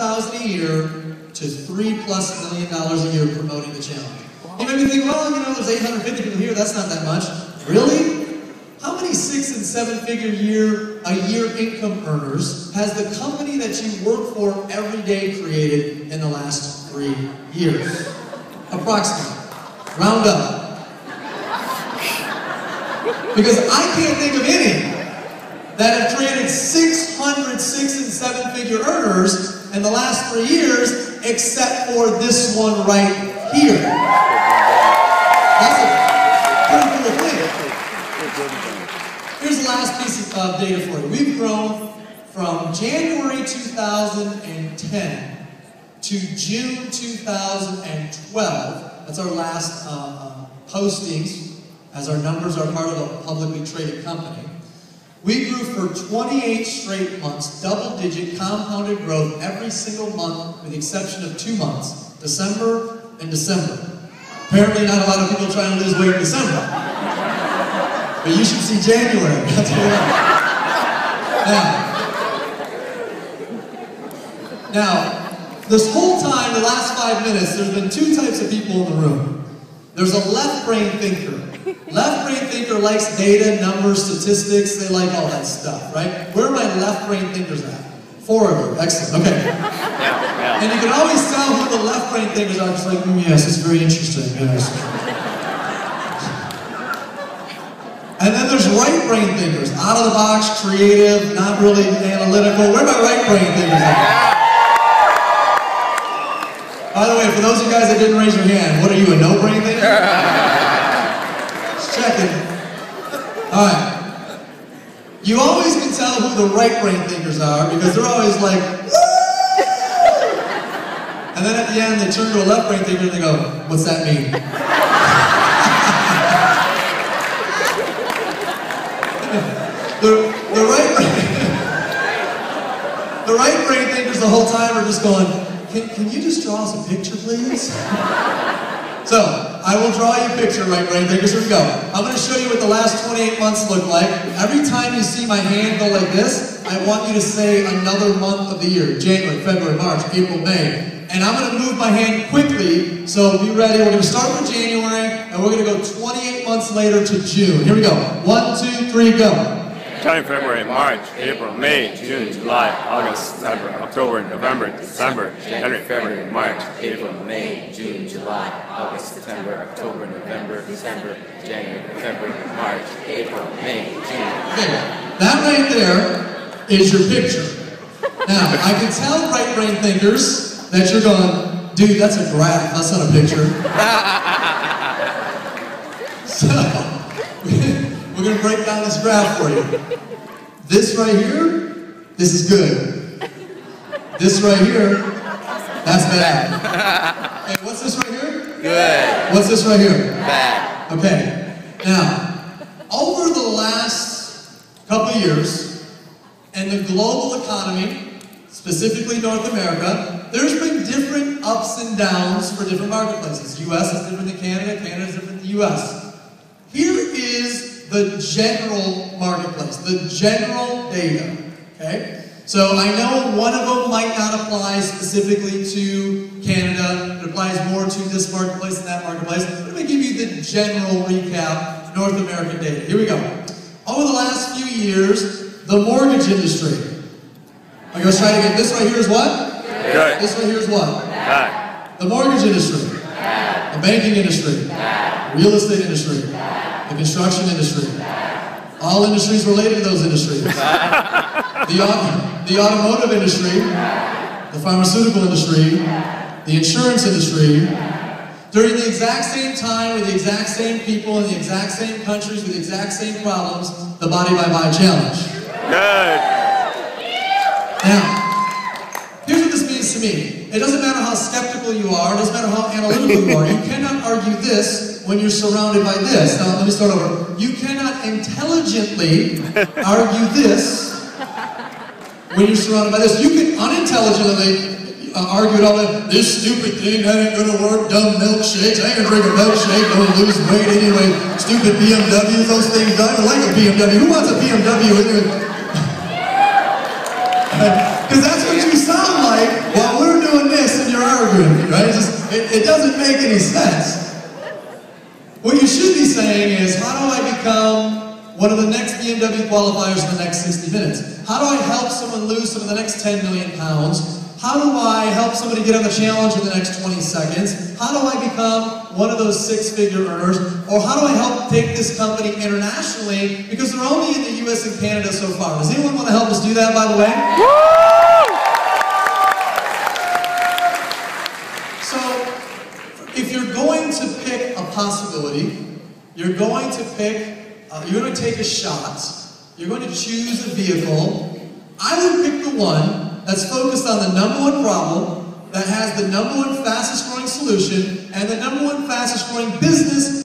$500,000 a year to $3+ million a year promoting the challenge. You may be thinking, well, you know, there's 850 people here, that's not that much. Really? How many 6- and 7-figure a year income earners has the company that you work for every day created in the last 3 years? Approximately. Round up. Because I can't think of any that have created 600 6- and 7-figure earners in the last 3 years, except for this one right here. That's a pretty cool thing. Here's the last piece of data for you. We've grown from January 2010 to June 2012. That's our last postings, as our numbers are part of a publicly traded company. We grew for 28 straight months, double-digit compounded growth every single month, with the exception of 2 months, December and December. Apparently not a lot of people trying to lose weight in December. But you should see January, I'll tell you that. Now, this whole time, the last 5 minutes, there's been 2 types of people in the room. There's a left brain thinker. Left brain thinker likes data, numbers, statistics, they like all that stuff, right? Where are my left brain thinkers at? 4 of you, excellent, okay. And you can always tell who the left brain thinkers are, just like, yes, it's very interesting, yes. And then there's right brain thinkers, out of the box, creative, not really analytical. Where are my right brain thinkers at? By the way, for those of you guys that didn't raise your hand, what are you, a no brain thinker? Just checking. Alright. You always can tell who the right brain thinkers are because they're always like, woo! And then at the end they turn to a left brain thinker and they go, what's that mean? The right brain thinkers the whole time are just going, can you just draw us a picture, please? So, I will draw you a picture, right brain thinkers. Here we go. I'm going to show you what the last 28 months look like. Every time you see my hand go like this, I want you to say another month of the year. January, February, March, April, May. And I'm going to move my hand quickly, so be ready. We're going to start with January, and we're going to go 28 months later to June. Here we go. 1, 2, 3, go. January, February, March, April, May, June, July, August, September, October, November, December, January, February, March, April, May, June, July, August, September, October, November, December, January, February, March, April, May, June. Okay, that right there is your picture. Now, I can tell right brain thinkers that you're going, dude, that's a graph, that's not a picture. So, we're going to break down this graph for you. This right here, this is good. This right here, that's bad. Hey, what's this right here? Good. What's this right here? Bad. Okay. Now, over the last couple of years, in the global economy, specifically North America, there's been different ups and downs for different marketplaces. US is different than Canada, Canada is different than the US. Here is the general marketplace, the general data, okay? So I know one of them might not apply specifically to Canada, it applies more to this marketplace and that marketplace, but I'm going to give you the general recap, North American data. Here we go. Over the last few years, the mortgage industry. Okay, let's try it again. This right here is what? Good. This right here is what? Bad. The mortgage industry. Bad. The banking industry. Bad. Real estate industry. Bad. The construction industry. All industries related to those industries. The automotive industry. The pharmaceutical industry. The insurance industry. During the exact same time, with the exact same people, in the exact same countries, with the exact same problems, the Body by Buy Challenge. Good. Now, here's what this means to me. It doesn't matter how skeptical you are, it doesn't matter how analytical you are, you cannot argue this when you're surrounded by this. Now, let me start over. You cannot intelligently argue this when you're surrounded by this. You can unintelligently argue it all that this stupid thing, that ain't gonna work, dumb milkshakes, I ain't gonna drink a milkshake, gonna lose weight anyway, stupid BMWs, those things, I don't like a BMW. Who wants a BMW? Because that's what you sound like while right? It doesn't make any sense. What you should be saying is, how do I become one of the next BMW qualifiers in the next 60 minutes? How do I help someone lose some of the next 10 million pounds? How do I help somebody get on the challenge in the next 20 seconds? How do I become one of those six-figure earners? Or how do I help take this company internationally? Because they're only in the US and Canada so far. Does anyone want to help us do that, by the way? So, if you're going to pick a possibility, you're going to take a shot, you're going to choose a vehicle, I would pick the one that's focused on the number one problem, that has the number one fastest growing solution, and the number one fastest growing business